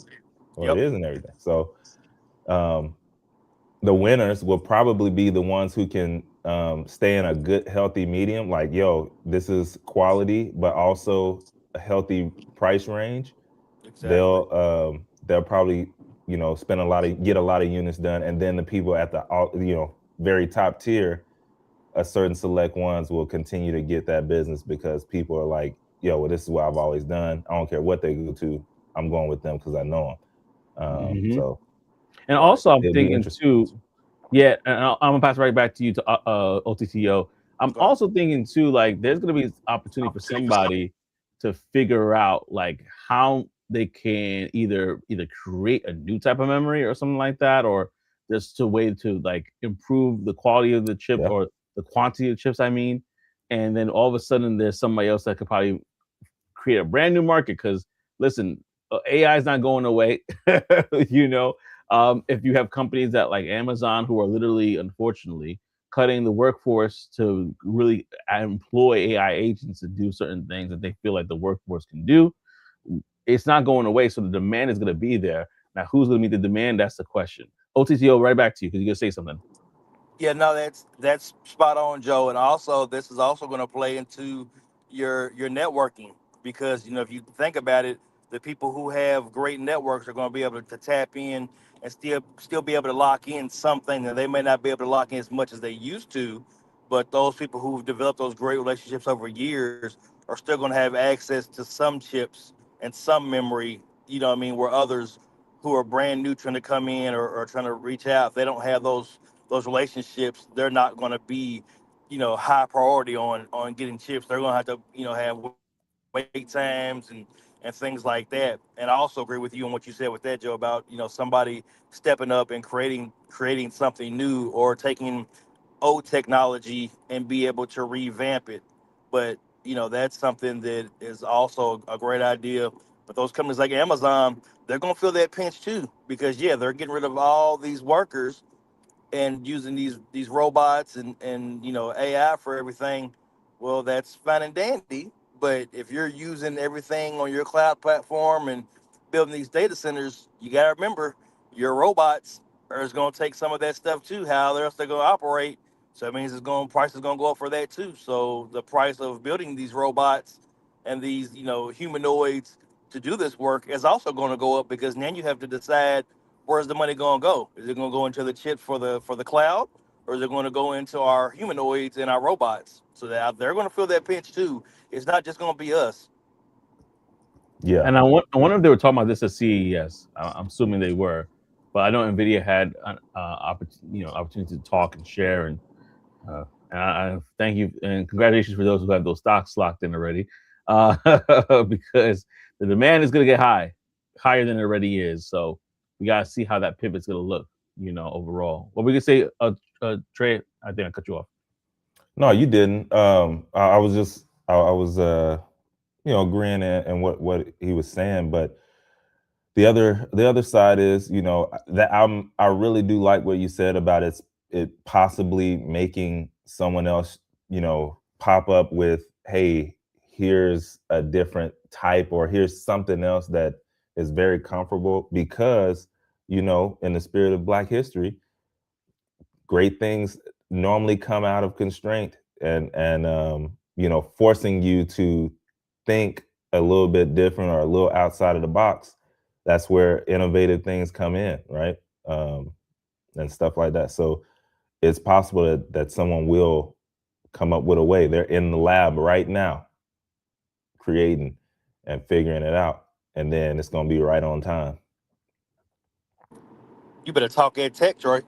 or it Yep. is in everything. So um, the winners will probably be the ones who can stay in a good, healthy medium. Like, yo, this is quality, but also a healthy price range. Exactly. They'll probably spend get a lot of units done, and then the people at the very top tier, a certain select ones will continue to get that business because people are like, yo, well, this is what I've always done. I don't care what they go to. I'm going with them because I know them. Hmm. So And Right. also, I'm it'll be thinking interesting. too. Yeah, and I'm gonna pass it right back to you to OTTO. I'm Go ahead. also thinking too, like there's gonna be opportunity for somebody to figure out like how they can either create a new type of memory or something like that, or just a way to like improve the quality of the chip Yeah. or the quantity of chips. I mean, and then all of a sudden there's somebody else that could probably create a brand new market because listen, AI is not going away. you know, if you have companies that like Amazon who are literally, unfortunately, cutting the workforce to really employ AI agents to do certain things that they feel like the workforce can do, it's not going away. So the demand is going to be there. Now, who's going to meet the demand? That's the question. OTTO, right back to you because you're going to say something. Yeah, no, that's spot on, Joe. And also, this is also going to play into your networking because if you think about it, the people who have great networks are going to be able to tap in and still be able to lock in something that they may not be able to lock in as much as they used to. But those people who've developed those great relationships over years are still going to have access to some chips and some memory. You know what I mean? Where others who are brand new trying to come in or trying to reach out, they don't have those relationships, they're not going to be, high priority on getting chips. They're going to have to, have wait times and things like that. And I also agree with you on what you said with that, Joe, about somebody stepping up and creating something new or taking old technology and be able to revamp it. But that's something that is also a great idea. But those companies like Amazon, they're going to feel that pinch too because yeah, they're getting rid of all these workers and using these robots and AI for everything, well, that's fine and dandy. But if you're using everything on your cloud platform and building these data centers, you got to remember your robots are going to take some of that stuff too. How else they're going to operate? So that means price is going to go up for that too. So the price of building these robots and these humanoids to do this work is also going to go up, because then you have to decide where's the money going to go. Is it going to go into the chips for the cloud, or is it going to go into our humanoids and our robots? So that they're going to feel that pinch too. It's not just going to be us. Yeah. And I wonder if they were talking about this at CES. I'm assuming they were, but I know Nvidia had opportunity to talk and share, and I thank you and congratulations for those who have those stocks locked in already, because the demand is going to get higher than it already is. So we got to see how that pivot's going to look, overall. What we can say, Trey, I think I cut you off. No, you didn't. I was just I was agreeing and what he was saying, but the other side is, that I really do like what you said about it possibly making someone else, pop up with, hey, here's a different type, or here's something else that is very comfortable, because, in the spirit of Black history, great things normally come out of constraint and forcing you to think a little bit different or a little outside of the box. That's where innovative things come in, right? And stuff like that. So it's possible that someone will come up with a way. They're in the lab right now, creating and figuring it out. And then it's going to be right on time. You better talk that tech, Troy.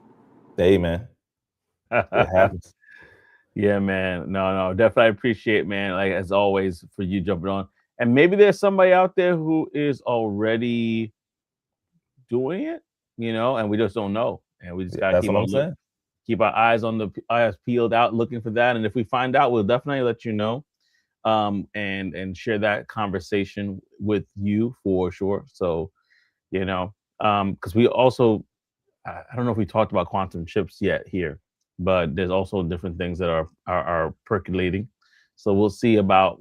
Hey, man. It happens. Yeah, man. No, definitely appreciate, man, like as always, for you jumping on. And maybe there's somebody out there who is already doing it, and we just don't know. And we just gotta keep our eyes on the eyes peeled out, looking for that. And if we find out, we'll definitely let you know, and share that conversation with you for sure. So, because we also, I don't know if we talked about quantum chips yet here, but there's also different things that are percolating. So we'll see about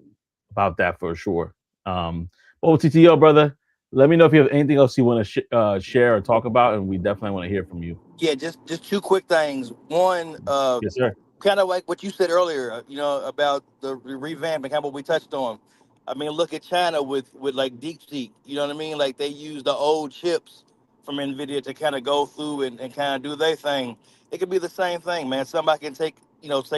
that for sure. OTTO, brother, let me know if you have anything else you want to share or talk about, and we definitely want to hear from you. Yeah, just two quick things. One, Yes, sir. kind of like what you said earlier, about the revamp and kind of what we touched on. I mean, look at China with like DeepSeek. You know what I mean? Like they use the old chips from Nvidia to kind of go through and kind of do their thing. It could be the same thing, man. Somebody can take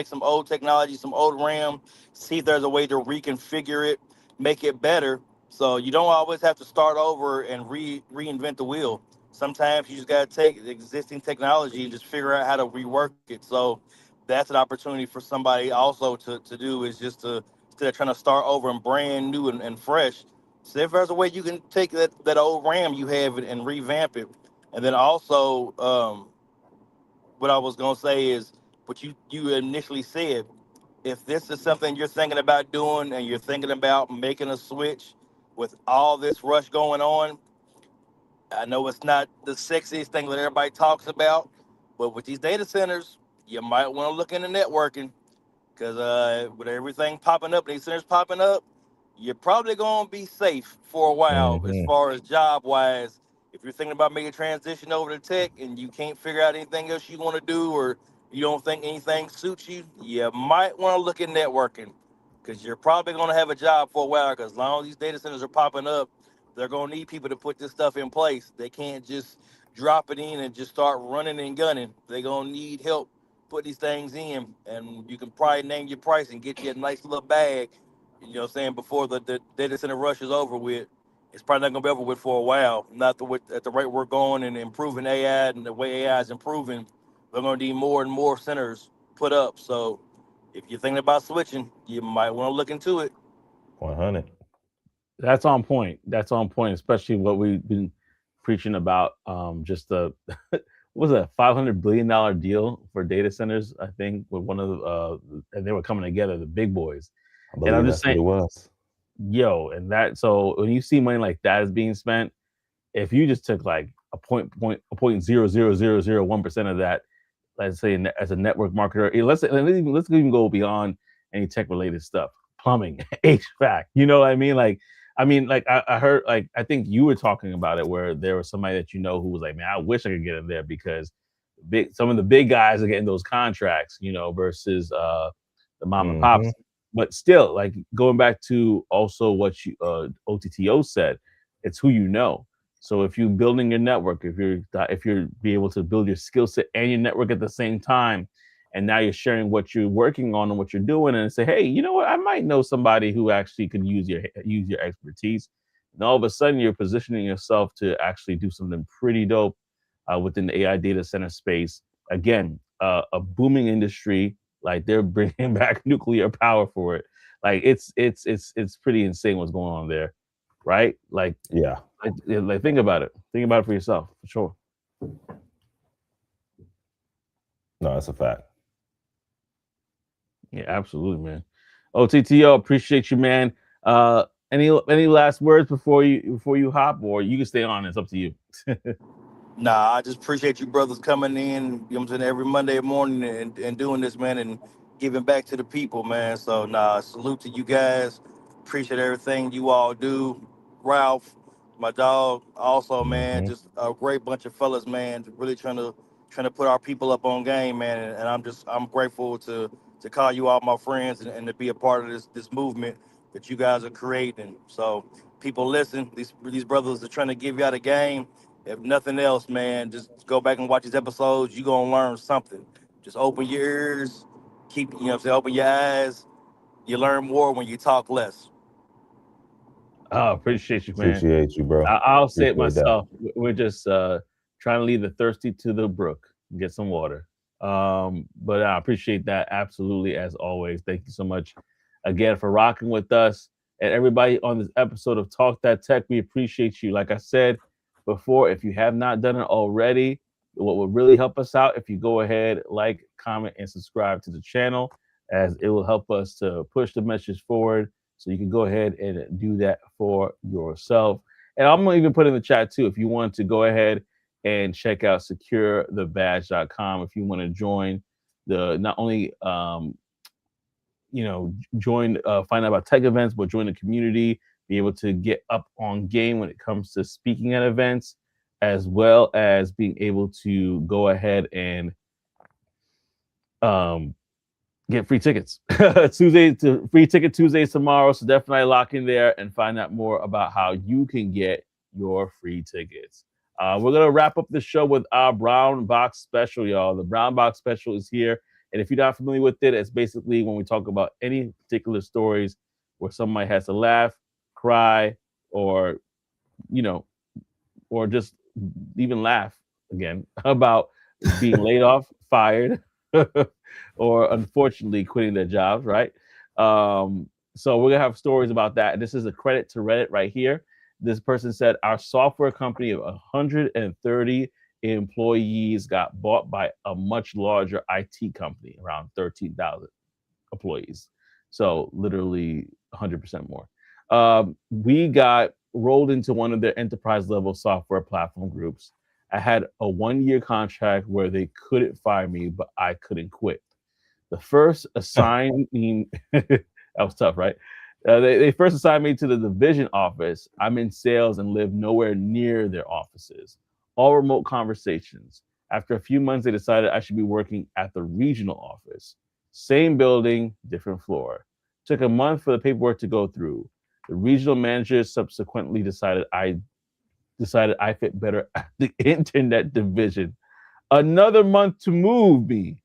some old technology, some old RAM, see if there's a way to reconfigure it, make it better. So you don't always have to start over and reinvent the wheel. Sometimes you just got to take the existing technology and just figure out how to rework it. So that's an opportunity for somebody also to do, is just to, instead of trying to start over and brand new and fresh. So if there's a way you can take that old RAM you have and revamp it. And then also, what I was going to say is what you initially said. If this is something you're thinking about doing and you're thinking about making a switch with all this rush going on, I know it's not the sexiest thing that everybody talks about, but with these data centers, you might want to look into networking, because with everything popping up, these centers popping up, you're probably going to be safe for a while as far as job wise. If you're thinking about making a transition over to tech and you can't figure out anything else you want to do, or you don't think anything suits you, you might want to look at networking, because you're probably going to have a job for a while, because as long as these data centers are popping up, they're going to need people to put this stuff in place. They can't just drop it in and just start running and gunning. They're going to need help put these things in, and you can probably name your price and get you a nice little bag, before the data center rush is over with. It's probably not going to be over with for a while. Not at the rate we're going and improving AI and the way AI is improving, we're going to need more and more centers put up. So if you're thinking about switching, you might want to look into it. 100. That's on point. That's on point, especially what we've been preaching about. Just the what was a $500 billion deal for data centers, I think, with one of the and they were coming together, the big boys. I believe I'm that's just saying, what it was. So when you see money like that is being spent, if you just took like a 0.00001% of that, let's say as a network marketer, let's even go beyond any tech related stuff, plumbing, HVAC. You know what I mean? I heard, I think you were talking about it, where there was somebody that who was like, man, I wish I could get in there, because some of the big guys are getting those contracts, versus the mom and pops. But still, like going back to also what OTTO said, it's who you know. So if you're building your network, if you're be able to build your skill set and your network at the same time, and now you're sharing what you're working on and what you're doing, and say, hey, you know what, I might know somebody who actually could use your expertise. And all of a sudden, you're positioning yourself to actually do something pretty dope within the AI data center space. Again, a booming industry. Like they're bringing back nuclear power for it. Like it's pretty insane what's going on there, right? Like Yeah. like think about it. Think about it for yourself, for sure. No, that's a fact. Yeah, absolutely, man. OTTO, appreciate you, man. Any last words before you hop, or you can stay on? It's up to you. Nah, I just appreciate you brothers coming in, you know what I'm saying, every Monday morning and doing this, man, and giving back to the people, man. So, nah, salute to you guys. Appreciate everything you all do. Ralph, my dog, also, man, Mhm. just a great bunch of fellas, man, really trying to put our people up on game, man. And I'm grateful to call you all my friends and to be a part of this movement that you guys are creating. So, people listen. These brothers are trying to give y'all the game. If nothing else, man, just go back and watch these episodes. You're gonna learn something. Just open your ears, keep you know what I'm saying, open your eyes. You learn more when you talk less. Oh, appreciate you, man. Appreciate you, bro. I'll say it Appreciate that. myself. We're just trying to lead the thirsty to the brook and get some water. But I appreciate that absolutely, as always. Thank you so much again for rocking with us, and everybody on this episode of Talk That Tech. We appreciate you. Like I said before, if you have not done it already, what would really help us out if you go ahead, like, comment, and subscribe to the channel, as it will help us to push the message forward. So you can go ahead and do that for yourself. And I'm gonna even put in the chat too if you want to go ahead and check out securethebadge.com if you want to join the not only join find out about tech events, but join the community, be able to get up on game when it comes to speaking at events, as well as being able to go ahead and get free tickets. Free ticket Tuesdays tomorrow. So definitely lock in there and find out more about how you can get your free tickets. We're gonna wrap up the show with our brown box special, y'all. The brown box special is here, and if you're not familiar with it, it's basically when we talk about any particular stories where somebody has to laugh, cry, or you know, or just even laugh again about being laid off, fired, or unfortunately quitting their jobs, right? So we're gonna have stories about that. And this is a credit to Reddit right here. This person said our software company of 130 employees got bought by a much larger IT company, around 13,000 employees. So literally 100% more. We got rolled into one of their enterprise level software platform groups. I had a 1-year contract where they couldn't fire me, but I couldn't quit. The first assigning, that was tough, right? They first assigned me to the division office. I'm in sales and live nowhere near their offices. All remote conversations. After a few months, they decided I should be working at the regional office. Same building, different floor. Took a month for the paperwork to go through. The regional manager subsequently decided I fit better at the internet division. Another month to move me.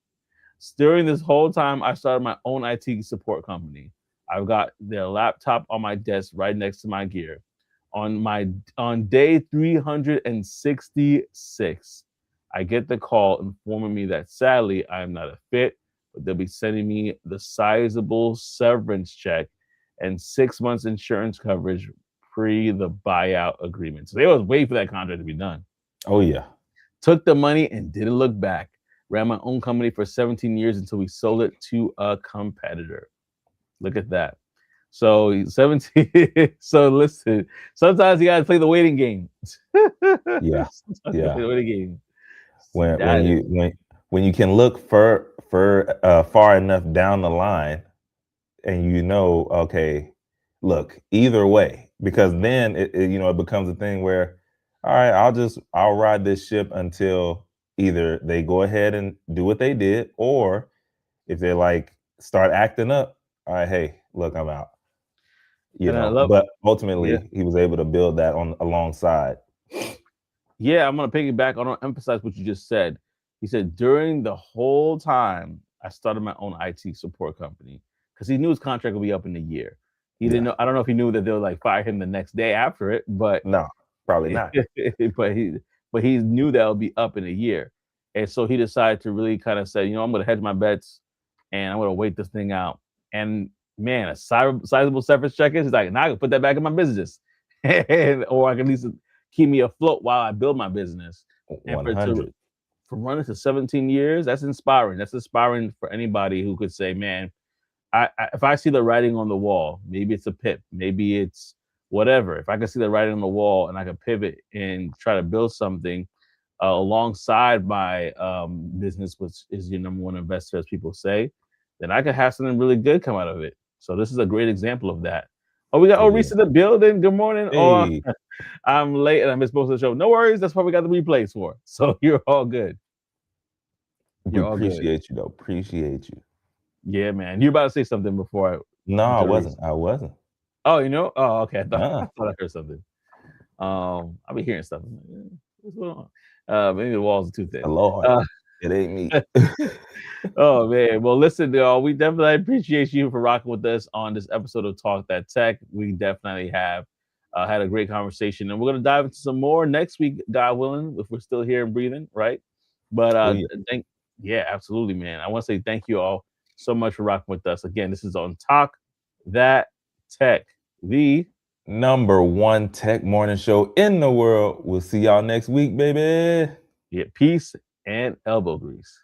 During this whole time, I started my own IT support company. I've got their laptop on my desk right next to my gear. On day 366, I get the call informing me that sadly I am not a fit, but they'll be sending me the sizable severance check and 6 months insurance coverage pre the buyout agreement. So they was waiting for that contract to be done. Oh yeah. Took the money and didn't look back. Ran my own company for 17 years until we sold it to a competitor. Look at that. So 17. So listen, sometimes you gotta play the waiting game. Yeah. Yeah. Play the waiting game. When you can look far enough down the line, and okay, look, either way, because then it becomes a thing where, all right, I'll ride this ship until either they go ahead and do what they did, or if they like start acting up, all right, hey, look, I'm out. You And I know, love, but ultimately yeah. he was able to build that on alongside. Yeah, I'm gonna piggyback. I want to emphasize what you just said. He said during the whole time I started my own IT support company because he knew his contract would be up in a year. He didn't Yeah. know. I don't know if he knew that they would like fire him the next day after it, but No, probably not. but he knew that would be up in a year, and so he decided to really kind of say, I'm gonna hedge my bets, and I'm gonna wait this thing out. And man, a sizable severance check is like, now I can put that back in my business, or I can at least keep me afloat while I build my business. And for running to 17 years, that's inspiring. That's inspiring for anybody who could say, man, if I see the writing on the wall, maybe it's a pip, maybe it's whatever. If I can see the writing on the wall and I can pivot and try to build something alongside my business, which is your number one investor, as people say, then I could have something really good come out of it. So this is a great example of that. Oh, we got Reese in the building. Good morning. Hey. Oh, I'm late and I missed most of the show. No worries. That's what we got the replays for. So you're all good. We appreciate you, though. Appreciate you. Yeah, man. You about to say something before No, I wasn't. Oh, Oh, okay. I thought I heard something. I'll be hearing stuff. What's going on? Maybe the walls are too thin. Lord, it ain't me. Oh man. Well, listen, y'all. We definitely appreciate you for rocking with us on this episode of Talk That Tech. We definitely have had a great conversation, and we're gonna dive into some more next week, God willing, if we're still here and breathing, right? But absolutely, man. I want to say thank you all so much for rocking with us. Again, this is on Talk That Tech, the number one tech morning show in the world. We'll see y'all next week, baby. Yeah, peace and elbow grease.